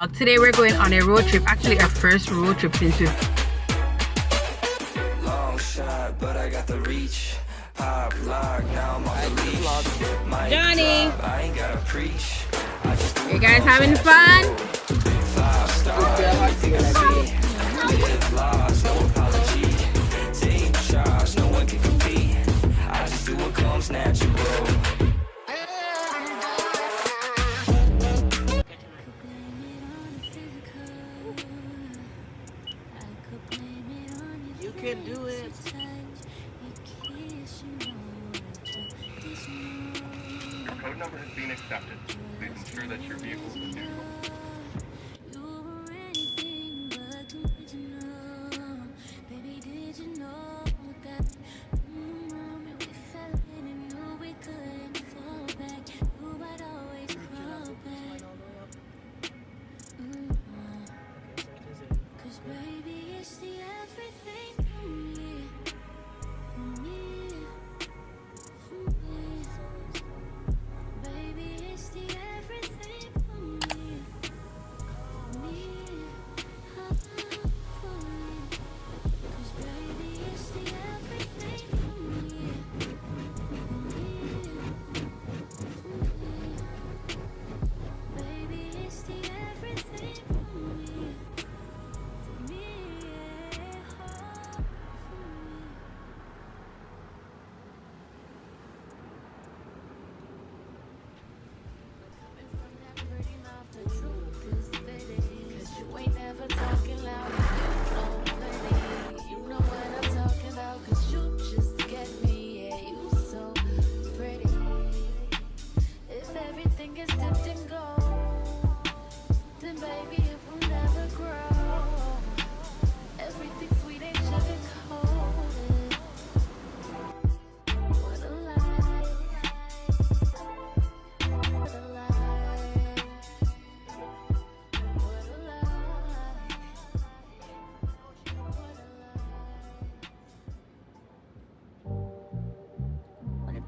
Today we're going on a road trip, actually our first road trip since we've... Long shot, but I got the reach. Pop lock, now I'm on the leash. Johnny! I ain't gotta preach. You guys having fun? 5-star, live lost, no apology. Take charge, no one can compete. I just do what comes natural. You can do it. Your code number has been accepted. Please ensure that your vehicle is neutral.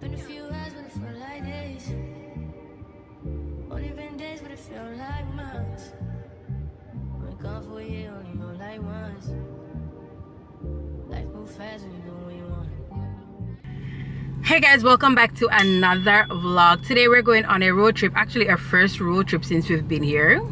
Been a few hours, but it felt like days. Only been days, but it felt like months. Been gone for a year, only know like once. Life move fast when you do what you want. Hey guys, welcome back to another vlog. Today we're going on a road trip, actually our first road trip since we've been here.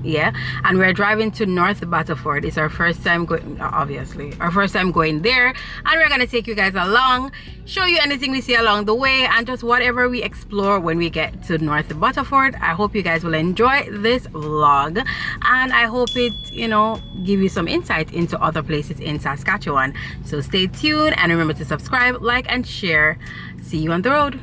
Yeah, and we're driving to North Battleford. It's our first time going, obviously our first time going there, and we're gonna take you guys along, show you anything we see along the way, and just whatever we explore when we get to North Battleford. I hope you guys will enjoy this vlog, and I hope it, you know, give you some insight into other places in Saskatchewan. So stay tuned and remember to subscribe, like, and share. See you on the road.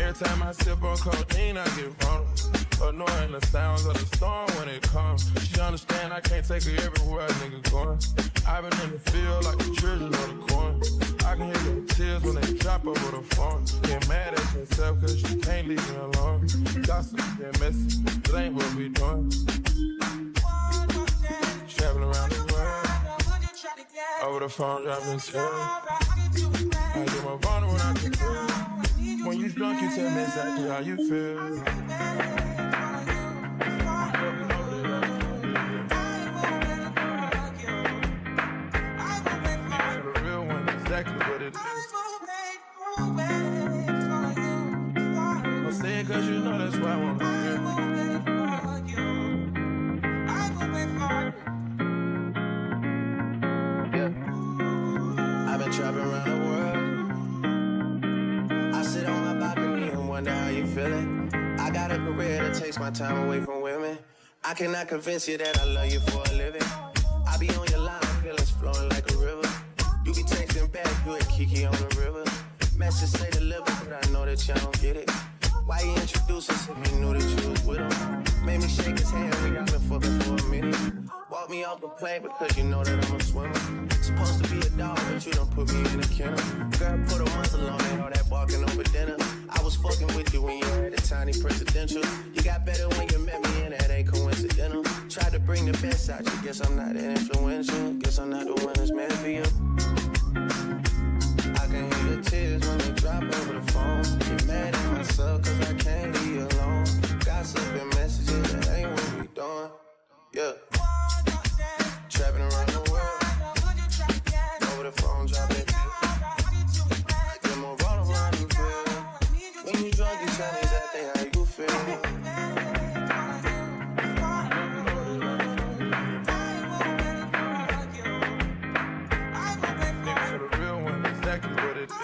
Every time I sip on codeine, I get vulnerable. Annoying the sounds of the storm when it comes. She understand I can't take her everywhere a nigga going. I've been in the field like the children on the corn. I can hear the tears when they drop over the phone. Get mad at herself cause she can't leave me alone. Gossip and messy, it ain't what we doing. Traveling around the world. Over the phone, dropping tears. I get my vulnerable when I can feel. When you drunk, you tell me exactly how you feel. For the real one, exactly what it is. I'll say it cause you know that's why I want to hear. Yeah. I've been traveling around the world. Sit on my balcony and wonder how you feeling. I got a career that takes my time away from women. I cannot convince you that I love you for a living. I be on your line, feelings flowing like a river. You be texting back, you and Kiki on the river. Message say deliver, but I know that you don't get it. Why you introduce us if you knew that you was with him? Made me shake his hand, we got been fucking for a minute. Walk me off the plane because you know that I'm a swimmer. supposed to be a dog, but you done put me in a kennel. Girl, put a muzzle on it, all that barking over dinner. I was fucking with you when you had a tiny presidential. You got better when you met me, and that ain't coincidental. Tried to bring the best out you, guess I'm not that influential. Guess I'm not the one that's meant for you. I can hear your tears when they drop over the phone. Get mad at myself cause I can't leave you alone. Gossip and messages, that ain't what we doing. Yeah. Trapping around the world. Over the phone, drop it. Get more roll around the field. When you drunk, you tell me exactly how you feel. For the real one, exactly what it is.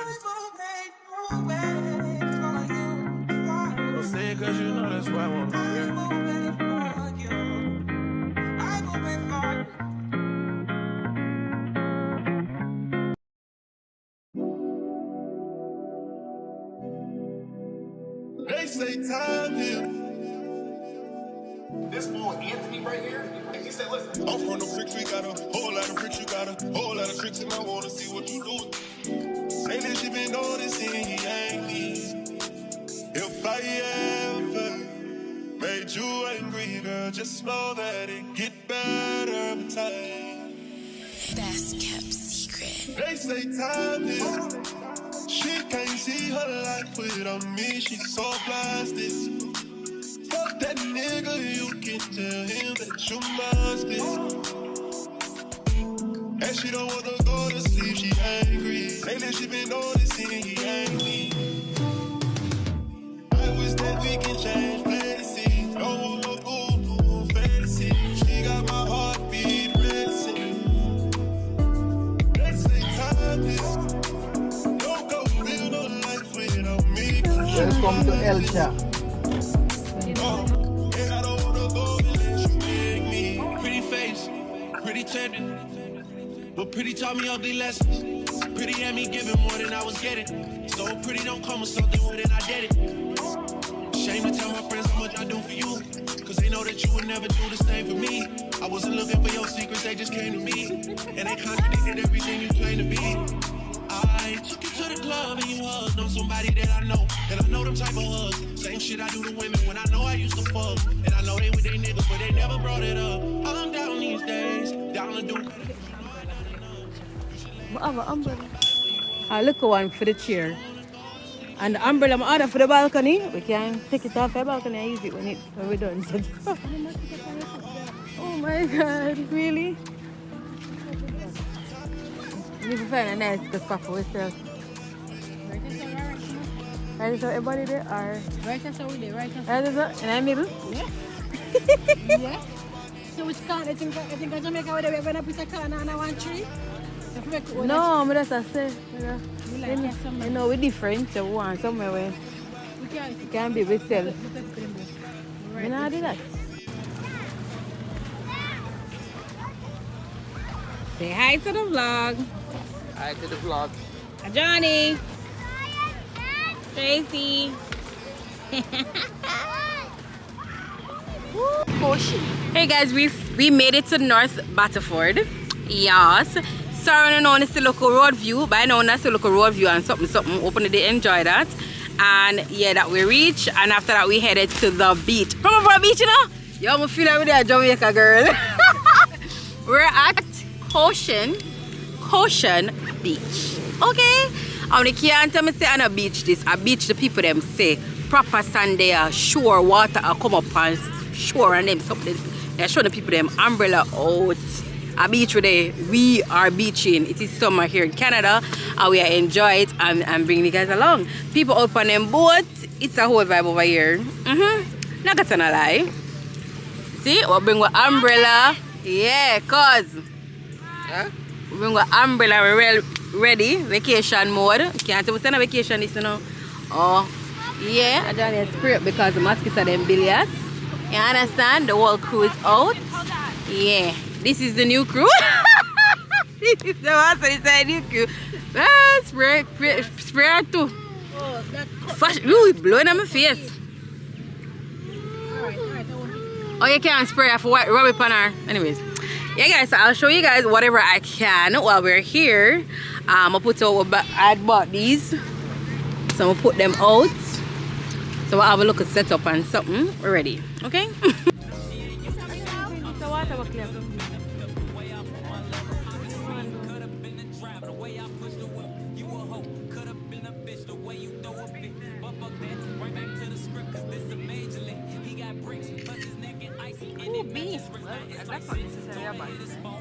Don't say it cause you know that's why I want to hear. They say time heals. This fool Anthony right here, he said, listen. I'm from the bricks, we got a whole lot of bricks, you got a whole lot of tricks, and I wanna see what you do. Say that you been noticing he ain't me. If I ever made you angry, girl, just know that it get better with time. Best kept secret. They say time is. She can't see her life without me, she's so blasted. Fuck that nigga, you can tell him that you must be. And she don't want to go to sleep, she angry. Lately she been noticing he ain't me. I wish that we can change fantasy. Don't want no ooh, fantasy. She got my heartbeat racing. They say time is. Don't go live no life without me. Welcome to Elcha. And I don't wanna go unless you make me. Pretty face, pretty tempting. But pretty taught me ugly lessons. Pretty had me giving more than I was getting. So pretty don't come with something more than I did it. Shame to tell my friends how much I do for you. Cause they know that you would never do the same for me. I wasn't looking for your secrets, they just came to me. And they contradicted everything you claim to be. I took you to the club and you hugged on somebody that I know. And I know them type of hugs. Same shit I do to women when I know I used to fuck. And I know they with they niggas, but they never brought it up. I'm down these days, down to do. I look one for the chair. And the umbrella I order for the balcony. We can take it off the balcony and use it when we're done. Oh my god, really? You need to find a nice spot for yourself. Right, so everybody there are. Right, that's how we did. Right, that's Right, so in the middle? yeah. Yeah. So which car? I think in Jamaica where we're gonna put a car and one tree. No, but that's a say. We like that somewhere. You know, we're different, so we want somewhere where We can't. we can be with self. Right. You know how to do that? Say hi to the vlog. Hi to the vlog. Johnny. Tracy. Cochin. Hey guys, we made it to North Battleford. Yes. Sorry, no, it's the local road view. By now, that's the local road view and something. Hopefully they enjoy that. And yeah, that we reached. And after that, we headed to the beach. Come over the beach, you know? You almost feel like we're there, Jamaica girl. We're at Cochin Beach. Okay? And they can't tell me say on a beach this. A beach, the people them say proper sand there, shore, water come up on shore and them something. They're showing the people them umbrella out. A beach today. We are beaching. It is summer here in Canada and we enjoy it and bring you guys along. People out on them boats. It's a whole vibe over here. Not gonna lie. See, we bring our umbrella. Yeah, cause we bring our umbrella. We're ready. Vacation mode. Can't we send a vacation this, you know? Oh, yeah. I don't spray up because the mosquitoes them bilious. You understand? The whole crew is out. Yeah. This is the new crew. This is the one, so it's a new crew. Spray too. Oh, Fash, ooh, it's blowing on my face. Alright, Oh, you can't spray for white rub it on her. Anyways. Yeah, guys, so I'll show you guys whatever I can while we're here. I'll put out, I bought these, so I'll put them out. So we'll have a look at setup and something. We're ready, okay? Ooh, beef. Well, that's not necessarily a bad thing.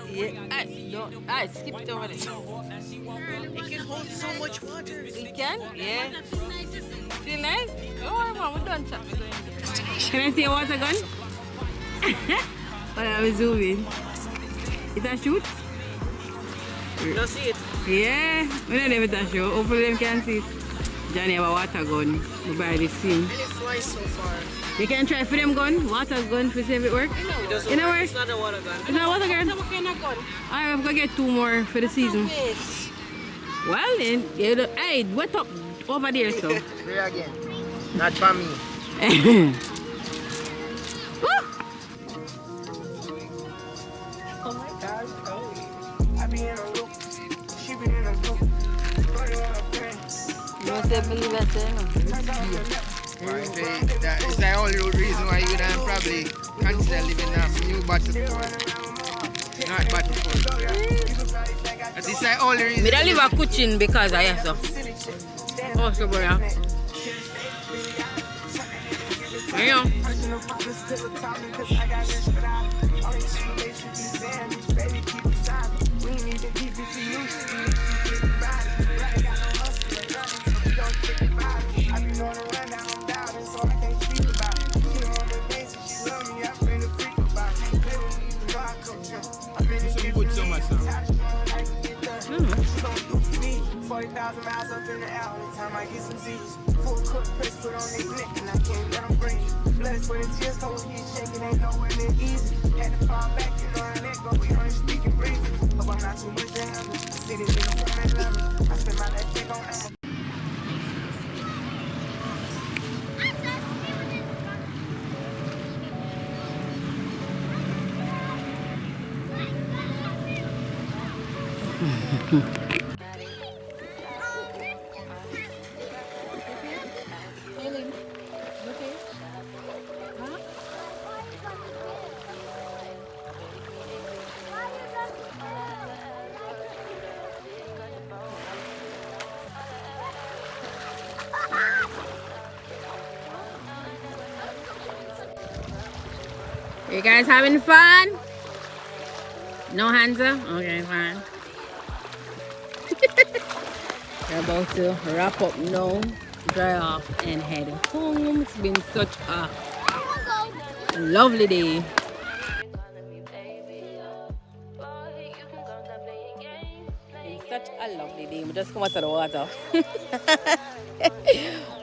Yeah, I skipped over there. It can hold so much water. You can? Yeah. Feel nice? Oh, man, we're done chat. Can I see a water gun? Well, I'm zooming. Is that shoot? You don't see it? Yeah, we don't have it a show. Hopefully them can see it. Johnny have a water gun. We buy this thing. And it flies so far. You can try for them gun, water gun, to see if it works. It doesn't You know work. where? It's not a water gun. It's not a water gun? What kind of gun? I'm gonna get 2 more for the season. Yes. Well then, hey, wet up over there, so. Try again. Not for me. Woo! Oh my gosh. I be in a loop, she be in a loop. You don't say believe it, say no. That is the only reason why you would probably consider living in a new Battleford. Not Battleford. That is the only reason. Me don't live a Cochin because I have so. Oh, so boy. Yeah. Some good summer song. 40,000 miles up in the air. Only time I get some Z's. Full cook press put on their neck and I can't let them breathe. Blood, sweat, and tears, toes get shaking, ain't nowhere near easy. Had to fall back, you know, and let go. We only speak and breathe. Hope I'm not too much to handle. See this nigga from Atlanta. I spend my life check on Emma. You guys having fun? No hands up? Okay, fine. We're about to wrap up now, dry off, and head home. It's been such a lovely day. It's such a lovely day. We just come out of the water.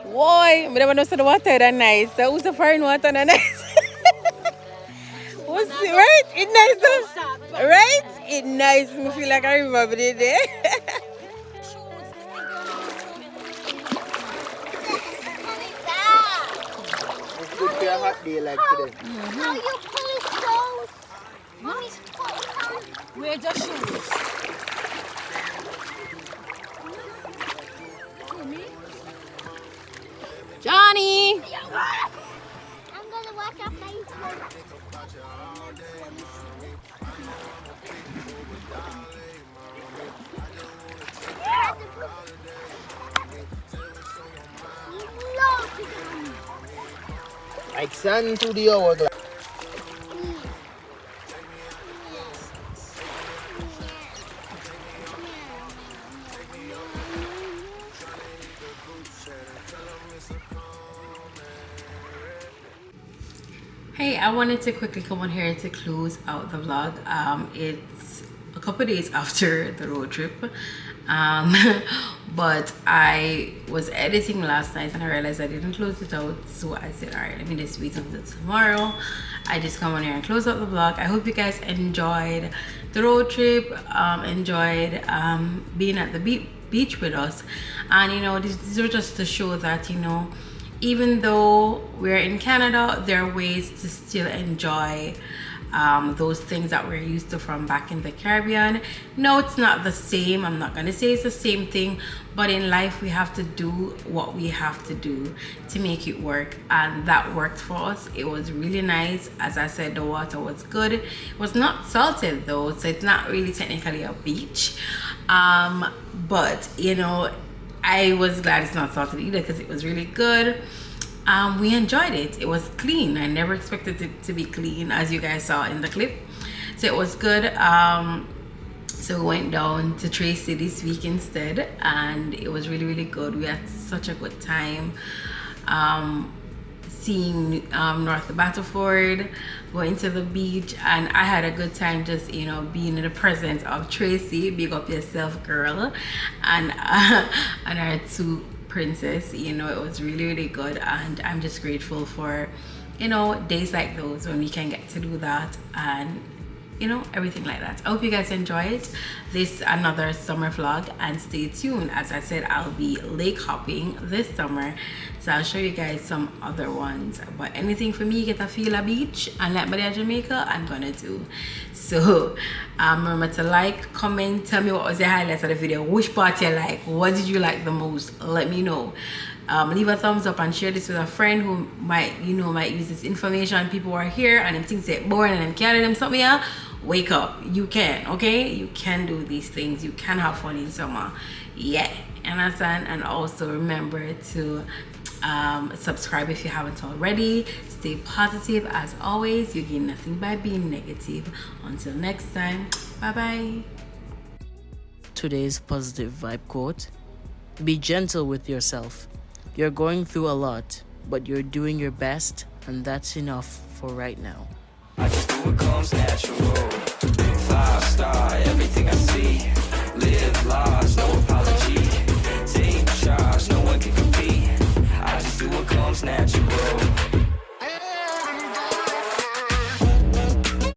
Boy, I never know the water is nice. So who's the foreign water is nice? What's it, right? It's nice though. Right? It's nice. I feel like I remember it there. It's good for a hot day like today. How you polish those? What? Wear the shoes. Johnny! I'm gonna watch our Facebook. Like sun to the hourglass. Hey, I wanted to quickly come on here to close out the vlog. It's a couple days after the road trip. But I was editing last night and I realized I didn't close it out, so I said, all right, let me just wait until tomorrow. I just come on here and close out the vlog. I hope you guys enjoyed the road trip, enjoyed being at the beach with us. And you know, these are just to show that, you know, even though we're in Canada, there are ways to still enjoy those things that we're used to from back in the Caribbean. No, it's not the same. I'm not gonna say it's the same thing, but in life we have to do what we have to do to make it work, and that worked for us. It was really nice. As I said, the water was good. It was not salted though, so it's not really technically a beach, but you know, I was glad it's not salted either because it was really good. We enjoyed it. It was clean. I never expected it to be clean, as you guys saw in the clip. So it was good. So we went down to Tracy this week instead, and it was really, really good. We had such a good time seeing North Battleford, going to the beach, and I had a good time just, you know, being in the presence of Tracy. Big up yourself, girl, and our two princess. You know, it was really, really good, and I'm just grateful for, you know, days like those when we can get to do that, and you know, everything like that. I hope you guys enjoyed this another summer vlog, and stay tuned. As I said, I'll be lake hopping this summer, so I'll show you guys some other ones. But anything for me get a feel a beach and like my Jamaica, I'm gonna do. So remember to like, comment, tell me what was the highlights of the video, which part you like, what did you like the most, let me know. Leave a thumbs up and share this with a friend who might, you know, might use this information. People are here and them things get boring and them carry them something else. Wake up, you can, okay? You can do these things, you can have fun in summer, yeah, understand? And also remember to subscribe if you haven't already. Stay positive as always. You gain nothing by being negative. Until next time, bye bye. Today's positive vibe quote: be gentle with yourself. You're going through a lot, but you're doing your best, and that's enough for right now. I just do what comes natural. 5-star, everything I see. Live large,